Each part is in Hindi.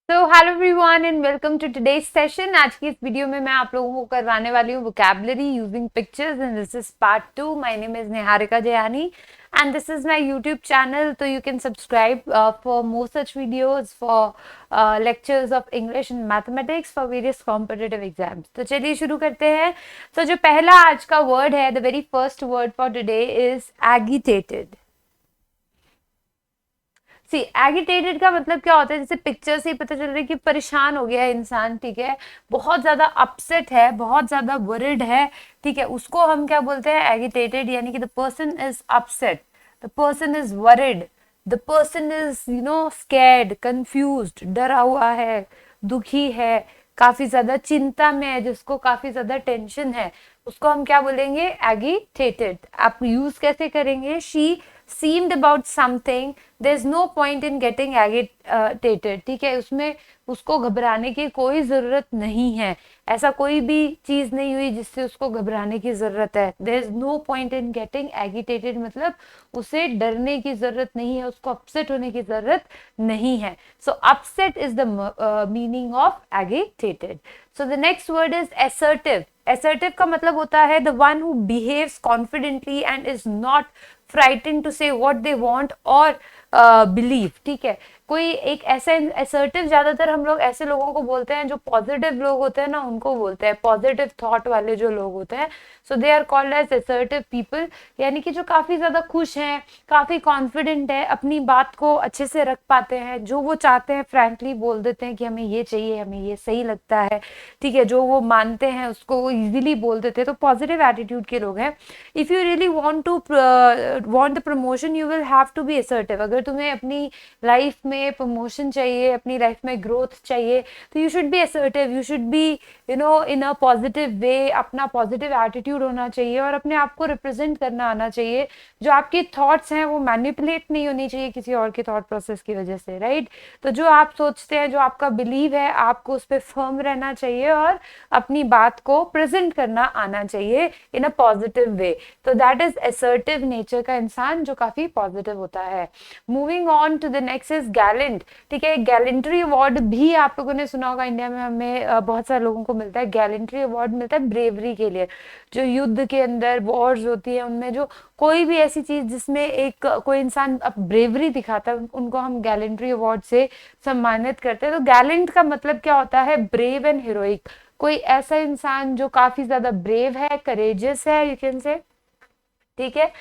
तो hello everyone and welcome to today's session. आज की इस वीडियो में मैं आप लोगों को करवाने वाली हूँ vocabulary using pictures and this is part 2। My name is Niharika Jayani and this is my YouTube channel. तो you can subscribe for more such videos for lectures of English and mathematics for various competitive exams. तो चलिए शुरू करते हैं। तो जो पहला आज का वर्ड है, the very first word for today is agitated. See agitated का मतलब क्या होता है, जैसे पिक्चर से ही पता चल रहा है कि परेशान हो गया है इंसान, ठीक है, बहुत ज्यादा अपसेट है, बहुत ज्यादा वरिड है, ठीक है, उसको हम क्या बोलते हैं, एगिटेटेड। यानी कि the person is upset, the person is worried, the person is scared, confused, डरा हुआ है, दुखी है, काफी ज्यादा चिंता में है, जिसको काफी ज्यादा टेंशन है, उसको हम क्या बोलेंगे, एगिटेटेड। आप यूज कैसे करेंगे, she seemed about something, there's no point in getting agitated, ठीक है, उसमें उसको घबराने की कोई जरूरत नहीं है, ऐसा कोई भी चीज नहीं हुई जिससे उसको घबराने की जरूरत है। there is no point in getting agitated मतलब उसे डरने की जरूरत नहीं है, उसको अपसेट होने की जरूरत नहीं है। so upset is the meaning of agitated. so the next word is assertive. assertive का मतलब होता है the one who behaves confidently and is not frightened to say what they want or believe, ठीक है, कोई एक ऐसा assertive, ज्यादातर हम लोग ऐसे लोगों को बोलते हैं जो पॉजिटिव लोग होते हैं ना, उनको बोलते हैं, पॉजिटिव थॉट वाले जो लोग होते हैं, so they are called as assertive people। यानी कि जो काफी ज्यादा खुश हैं, काफी कॉन्फिडेंट है, अपनी बात को अच्छे से रख पाते हैं, जो वो चाहते हैं फ्रैंकली बोल देते हैं कि हमें ये चाहिए, हमें ये सही लगता है, ठीक है, जो वो मानते हैं उसको वो इजीली बोल देते हैं, तो पॉजिटिव एटीट्यूड के लोग हैं। If you really want to want the promotion you will have to be assertive. अगर तुम्हें अपनी लाइफ में प्रमोशन चाहिए, अपनी लाइफ में ग्रोथ चाहिए, तो you should be assertive, you should be in a positive way, अपना पॉजिटिव एटीट्यूड होना चाहिए और अपने आप को रिप्रेजेंट करना आना चाहिए। जो आपकी थॉट्स हैं वो मैनिपुलेट नहीं होनी चाहिए किसी और के थॉट प्रोसेस की वजह से, राइट। तो जो आप सोचते हैं, जो आपका बिलीव है, आपको उस पर फर्म रहना चाहिए और अपनी बात को प्रेजेंट करना आना चाहिए इन अ पॉजिटिव वे। तो दैट इज असर्टिव नेचर का इंसान जो काफी पॉजिटिव होता है। Moving on to the next is gallant, ठीक है। गैलेंट्री अवार्ड भी आप लोगों ने सुना होगा, इंडिया में हमें बहुत सारे लोगों को मिलता है, गैलेंट्री अवार्ड मिलता है ब्रेवरी के लिए। जो युद्ध के अंदर वॉर्स होती है, उनमें जो कोई भी ऐसी चीज जिसमें एक कोई इंसान ब्रेवरी दिखाता है, उनको हम गैलेंट्री अवार्ड से सम्मानित करते हैं। तो गैलेंट का मतलब क्या होता है, ब्रेव एंड हीरोइक। कोई ऐसा इंसान जो काफी ज्यादा ब्रेव है, करेजियस है, यू कैन से, ठीक है,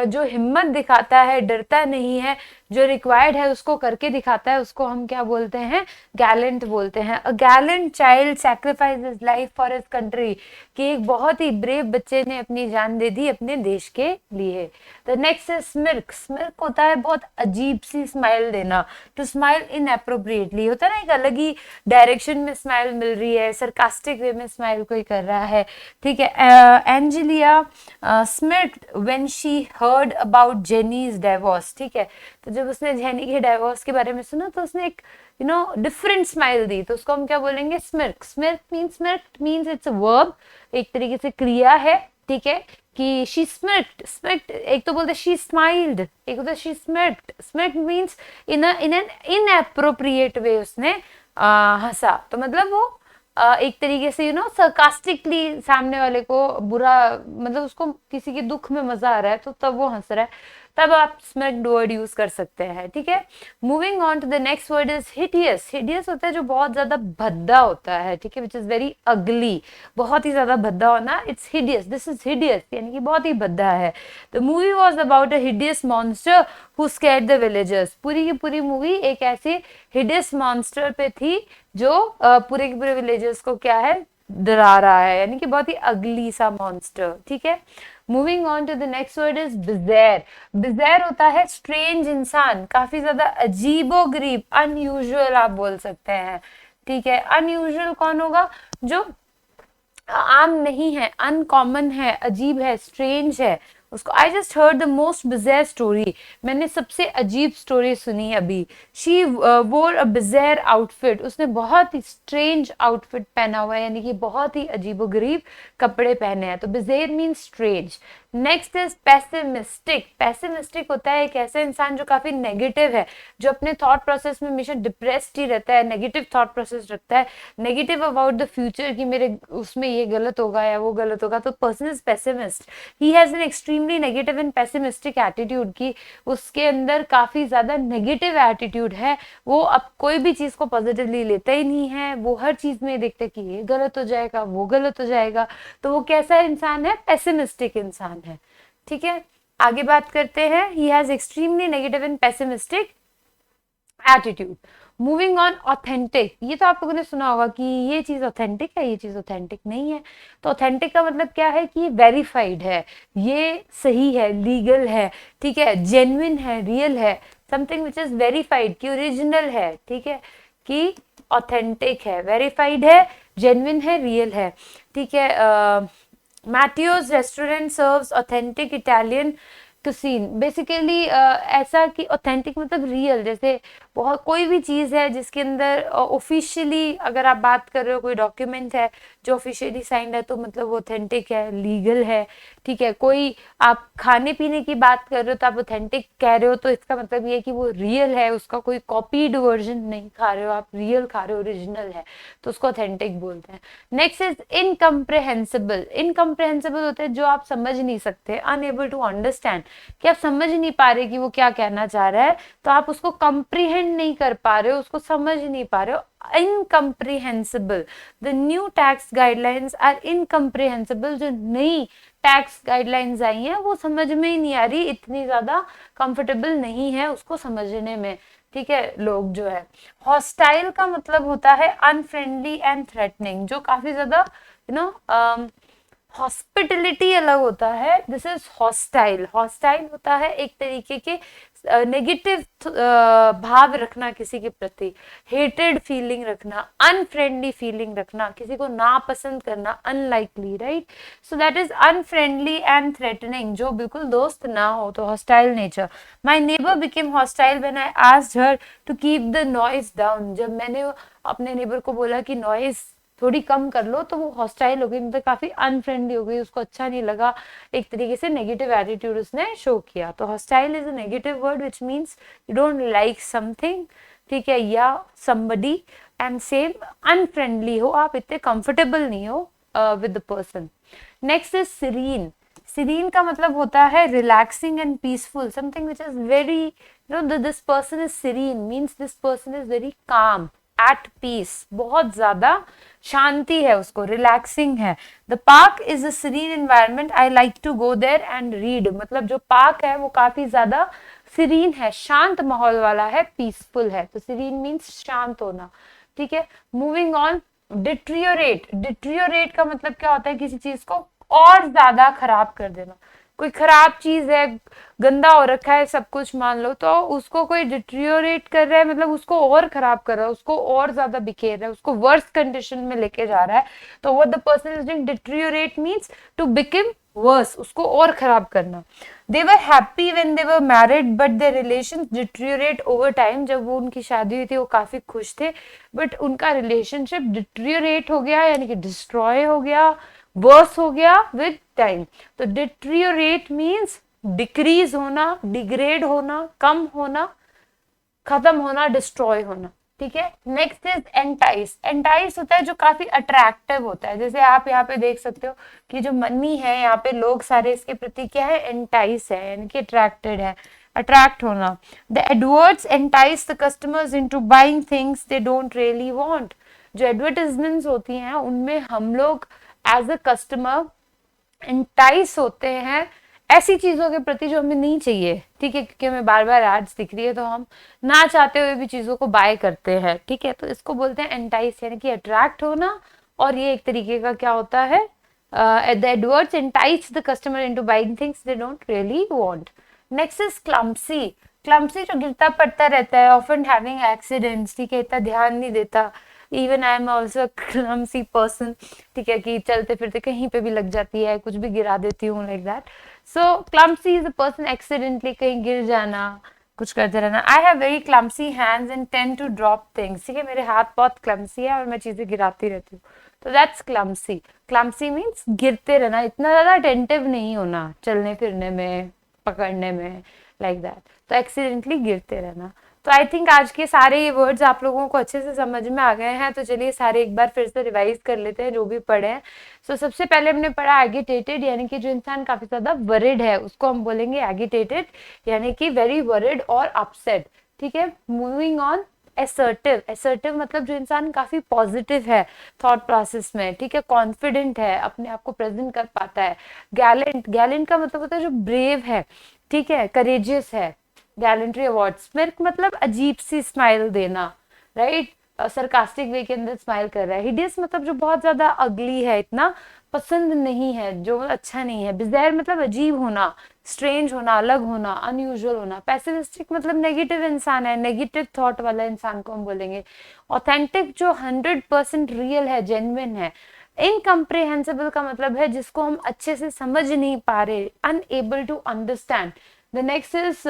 जो हिम्मत दिखाता है, डरता नहीं है, जो रिक्वायर्ड है उसको करके दिखाता है, उसको हम क्या बोलते हैं, गैलेंट बोलते हैं। A gallant child sacrifice his life for his country, कि एक बहुत ही ब्रेव बच्चे ने अपनी जान दे दी अपने देश के लिए। The next is smirk. Smirk होता है बहुत अजीब सी स्माइल देना, टू स्माइल इनएप्रोप्रिएटली, होता है ना, एक अलग ही डायरेक्शन में स्माइल मिल रही है, सरकास्टिक वे में स्माइल कोई कर रहा है, ठीक है। Angelia smirked when she heard about Jenny's divorce, ठीक है, तो जब उसने जेनी के डाइवोर्स के बारे में सुना तो उसने एक डिफरेंट स्माइल दी, तो उसको हम क्या बोलेंगे, स्मिर्क। स्मिर्क मीन्स इट्स अ वर्ब, एक तरीके से क्रिया है, ठीक है, कि शी स्मिर्क्ड। स्मिर्क्ड एक तो बोलते शी स्माइल्ड, एक होता है she smirked. Smirked means in an inappropriate way उसने हंसा, तो मतलब वो एक तरीके से सरकास्टिकली सामने वाले को बुरा, मतलब उसको किसी के दुख में मजा आ रहा है तो तब वो हंस रहा है, तब आप स्मिर्क्ड वर्ड यूज कर सकते हैं, ठीक है। Moving on to the next word is hideous. Hideous होता है जो बहुत ज्यादा भद्दा होता है, ठीक है, विच इज वेरी अगली, बहुत ही ज्यादा भद्दा होना, it's hideous, this is hideous, यानी कि बहुत ही भद्दा है। The movie was about a hideous monster who scared the villagers. पूरी की पूरी मूवी एक ऐसे हिडियस मॉन्स्टर पे थी जो पूरे के पूरे विलेजर्स को क्या है, डरा रहा है, यानी कि बहुत ही अगली सा मॉन्स्टर, ठीक है। Moving on to the next word is bizarre. Bizarre होता है स्ट्रेंज इंसान, काफी ज्यादा अजीबो गरीब, अनयूजुअल आप बोल सकते हैं, ठीक है। अनयूजुअल कौन होगा, जो आम नहीं है, अनकॉमन है, अजीब है, स्ट्रेंज है, उसको I just heard the most bizarre story, मैंने सबसे अजीब स्टोरी सुनी अभी। शी वोर अ बिज़ार आउटफिट, उसने बहुत ही स्ट्रेंज आउटफिट पहना हुआ है, यानी कि बहुत ही अजीबोगरीब कपड़े पहने हैं। तो bizarre means strange. Next is pessimistic. Pessimistic होता है एक ऐसा इंसान जो काफी नेगेटिव है, जो अपने थॉट प्रोसेस में हमेशा डिप्रेस्ड ही रहता है, नेगेटिव थॉट प्रोसेस रखता है, नेगेटिव अबाउट द फ्यूचर कि मेरे उसमें ये गलत होगा या वो गलत होगा। तो person is pessimist, he has an extremely negative and pessimistic attitude की उसके अंदर काफी ज्यादा नेगेटिव एटीट्यूड है। वो अब कोई भी चीज को पॉजिटिवली लेता ही नहीं है, वो हर चीज में देखते कि ये गलत हो जाएगा, वो गलत हो जाएगा। तो वो कैसा इंसान है? पेसिमिस्टिक इंसान है। ठीक है, आगे बात करते हैं। He has extremely negative and pessimistic attitude. Moving on, authentic. ये तो आप लोगों ने सुना होगा कि ये चीज ऑथेंटिक है, ये चीज ऑथेंटिक नहीं है। तो ऑथेंटिक का मतलब क्या है? कि वेरीफाइड है, ये सही है, लीगल है, ठीक है, जेन्युइन है, रियल है, समथिंग विच इज वेरीफाइड, कि ओरिजिनल है, ठीक है, कि ऑथेंटिक है, वेरीफाइड है, जेन्युइन है, रियल है, ठीक है। Mateo's restaurant serves authentic Italian cuisine. Basically ऐसा कि ऑथेंटिक मतलब रियल, जैसे बहुत कोई भी चीज़ है जिसके अंदर ऑफिशियली अगर आप बात कर रहे हो, कोई डॉक्यूमेंट है जो ऑफिशियली साइंड है, तो मतलब वो ऑथेंटिक है, लीगल है, ठीक है। कोई आप खाने पीने की बात कर रहे हो तो आप ऑथेंटिक कह रहे हो, तो इसका मतलब ये है कि वो रियल है, उसका कोई कॉपीड वर्जन नहीं खा रहे हो आप, रियल खा रहे हो, ओरिजिनल है, तो उसको ऑथेंटिक बोलते हैं। Next is इनकम्प्रेहेंसिबल। इनकम्प्रेहेंसिबल होते हैं जो आप समझ नहीं सकते, अनएबल टू अंडरस्टैंड, कि आप समझ नहीं पा रहे कि वो क्या कहना चाह रहा है, तो आप उसको कंप्रीहेंड नहीं कर पा रहे हो, उसको समझ नहीं पा रहे हो। Incomprehensible. The new tax guidelines are incomprehensible. जो नई टैक्स गाइडलाइंस आई हैं वो समझ में ही नहीं आ रही, इतनी ज्यादा कंफर्टेबल नहीं है उसको समझने में, ठीक है, लोग जो है। हॉस्टाइल का मतलब होता है अनफ्रेंडली एंड थ्रेटनिंग, जो काफी ज्यादा यू नो हॉस्पिटलिटी अलग होता है, दिस इज हॉस्टाइल। हॉस्टाइल होता है एक तरीके के नेगेटिव भाव रखना किसी के प्रति, हेटेड फीलिंग रखना, अनफ्रेंडली फीलिंग रखना, किसी को नापसंद करना, unlikely, right. So that is unfriendly and threatening, जो बिल्कुल दोस्त ना हो, तो hostile nature. My neighbour became hostile when I asked her to keep the noise down. जब मैंने अपने नेबर को बोला कि नॉइज थोड़ी कम कर लो, तो वो हॉस्टाइल हो गई, मतलब काफी अनफ्रेंडली हो गई, उसको अच्छा नहीं लगा, एक तरीके से नेगेटिव एटीट्यूड उसने शो किया। तो hostile is a negative word which means you don't like something, ठीक है, या समबडी, एंड सेम अनफ्रेंडली हो, आप इतने कंफर्टेबल नहीं हो with the person. Next is serene. Serene का मतलब होता है relaxing and peaceful, something which is very this person is serene means this person is very calm, at peace, बहुत ज्यादा शांति है उसको, रिलैक्सिंग है। The park is a serene environment, I like to go there and read. मतलब जो पार्क है वो काफी ज्यादा सीरीन है, शांत माहौल वाला है, पीसफुल है। तो सीरीन मीन्स शांत होना, ठीक है। Moving on, डिट्रियोरेट। डिट्रियोरेट का मतलब क्या होता है? किसी चीज को और ज्यादा खराब कर देना। कोई खराब चीज है, गंदा हो रखा है सब कुछ मान लो, तो उसको कोई डिट्रियोरेट कर रहा है, मतलब उसको और खराब कर रहा है, उसको और ज्यादा बिखेर रहा है, उसको वर्स्ट कंडीशन में लेके जा रहा है। तो what the person is doing, deteriorate means to become worse, उसको और खराब करना। They were happy when they were married but their relations deteriorate over time. जब वो उनकी शादी हुई थी वो काफी खुश थे, बट उनका रिलेशनशिप डिट्रियोरेट हो गया, यानी कि डिस्ट्रॉय हो गया, वर्स हो गया विद टाइम। तो डिट्रियोरेट मीन्स डिक्रीज होना, डिग्रेड होना, कम होना, खत्म होना, डिस्ट्रॉय होना, ठीक है। Next is entice. एंटाइस होता है जो काफी अट्रैक्टिव होता है, जैसे आप यहाँ पे देख सकते हो कि जो मनी है, यहाँ पे लोग सारे इसके प्रति क्या है? एंटाइस है, यानी कि अट्रैक्टेड है, अट्रैक्ट होना। The adverts entice the customers into buying things they don't really want. जो एडवर्टाइजमेंट्स होती हैं उनमें हम लोग एज अ कस्टमर एंटाइस होते हैं ऐसी चीजों के प्रति जो हमें नहीं चाहिए, ठीक है, क्योंकि हमें बार बार एड्स दिख रही है तो हम ना चाहते हुए भी चीजों को बाय करते हैं, ठीक है। तो इसको बोलते हैं एंटाइस, यानी कि अट्रैक्ट होना। और ये एक तरीके का क्या होता है? The adverts entice the customer into buying things they don't really want. Next is clumsy. Clumsy जो गिरता पड़ता रहता है, ऑफन हैविंग एक्सीडेंट्स, ठीक है, इतना ध्यान नहीं देता, even I am also clumsy person, ठीक है, कि चलते फिरते कहीं पे भी लग जाती है, कुछ भी गिरा देती हूँ like that. So clumsy is a person accidentally कहीं गिर जाना, कुछ करते रहना. I have very clumsy hands and tend to drop things, ठीक है, मेरे हाथ बहुत क्लमसी है और मैं चीजें गिराती रहती हूँ. तो दैट्स क्लमसी. क्लमसी मीन्स गिरते रहना, इतना ज्यादा अटेंटिव नहीं होना चलने फिरने में, पकड़ने में, लाइक दैट. तो एक्सीडेंटली गिरते रहना. तो आई थिंक आज के सारे ये वर्ड्स आप लोगों को अच्छे से समझ में आ गए हैं. तो चलिए सारे एक बार फिर से रिवाइज कर लेते हैं जो भी पढ़े हैं. सो सबसे पहले हमने पढ़ा एगिटेटेड, यानी कि जो इंसान काफी ज्यादा वरिड है उसको हम बोलेंगे एगिटेटेड, यानी कि वेरी वरिड और अपसेट. ठीक है, मूविंग ऑन. एसर्टिव. एसर्टिव मतलब जो इंसान काफी पॉजिटिव है थॉट प्रोसेस में, ठीक है, कॉन्फिडेंट है, अपने आप को प्रेजेंट कर पाता है. गैलेंट. गैलेंट का मतलब होता है जो ब्रेव है, ठीक है, करेजियस है. Gallantry award. स्मिर्क मतलब अजीब सी स्माइल देना, राइट, सरकास्टिक वे के अंदर स्माइल कर रहा है. हिडियस मतलब जो बहुत ज्यादा अगली है, इतना पसंद नहीं है, जो अच्छा नहीं है. बिज़ायर मतलब अजीब होना, स्ट्रेंज होना, अलग होना, अनयूजुअल होना. पैसिमिस्टिक मतलब नेगेटिव इंसान है, नेगेटिव थॉट वाला इंसान को हम बोलेंगे. ऑथेंटिक जो 100% रियल है, जेन्युइन है. इनकम्प्रिहेंसिबल का मतलब है जिसको हम अच्छे से समझ नहीं पा रहे, unable to understand. The next is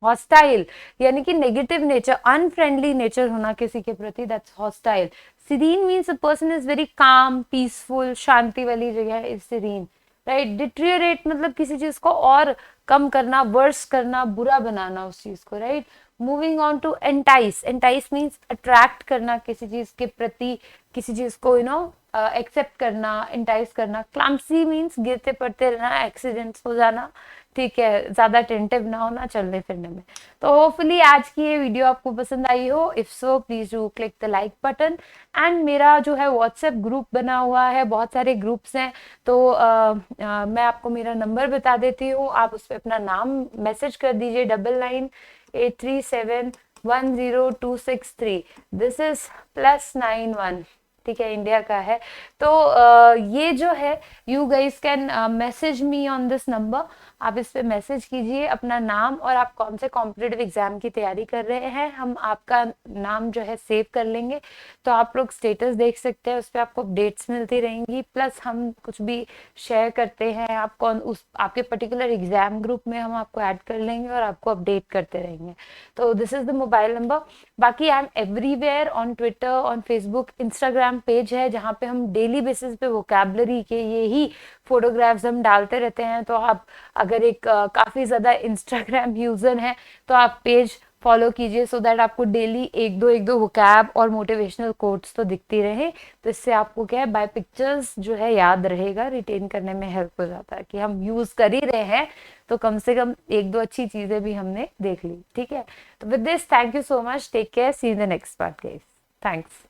hostile, यानी कि नेगेटिव नेचर, अनफ्रेंडली नेचर होना किसी के प्रति, that's hostile. Serene means a person is very calm, peaceful, शांति वाली जगह इज सीरीन, राइट. डिट्रियोरेट मतलब किसी चीज को और कम करना, वर्स करना, बुरा बनाना उस चीज को, right. Moving on to entice. Entice means attract करना किसी चीज के प्रति, किसी चीज को एक्सेप्ट करना, एंटाइस करना. क्लमसी मीन्स गिरते पड़ते रहना, एक्सीडेंट्स हो जाना, ठीक है, ज्यादा अटेंटिव ना होना चलने फिरने में. तो होपफुली आज की ये वीडियो आपको पसंद आई हो. If so please do click the like button. And मेरा जो है व्हाट्सएप ग्रुप बना हुआ है, बहुत सारे ग्रुप्स हैं. तो मैं आपको मेरा नंबर बता देती हूँ, आप उस पर अपना नाम मैसेज कर दीजिए, 9983710263. दिस इज +91, ठीक है, इंडिया का है. तो ये जो है, you guys can message me on this number. आप इस पे मैसेज कीजिए अपना नाम और आप कौन से कॉम्पिटिटिव एग्जाम की तैयारी कर रहे हैं. हम आपका नाम जो है सेव कर लेंगे, तो आप लोग स्टेटस देख सकते हैं, उस पर आपको अपडेट्स मिलती रहेंगी. प्लस हम कुछ भी शेयर करते हैं, आप कौन उस आपके पर्टिकुलर एग्जाम ग्रुप में हम आपको ऐड कर लेंगे और आपको अपडेट करते रहेंगे. तो this is the mobile number. बाकी I am everywhere, on Twitter, on Facebook, Instagram page है जहाँ पे हम डेली बेसिस पे वोकैबलरी के ये ही फोटोग्राफ्स हम डालते रहते हैं. तो आप अगर एक काफी ज्यादा इंस्टाग्राम यूजर हैं तो आप पेज फॉलो कीजिए, सो दैट आपको डेली एक दो वोकैब और मोटिवेशनल कोट्स तो दिखती रहे. तो इससे आपको क्या है, बाय पिक्चर्स जो है याद रहेगा, रिटेन करने में हेल्प हो जाता है कि हम यूज कर ही रहे हैं, तो कम से कम एक दो अच्छी चीजें भी हमने देख ली. ठीक है, तो with this thank you so much, take care, see in the next part guys. Thanks.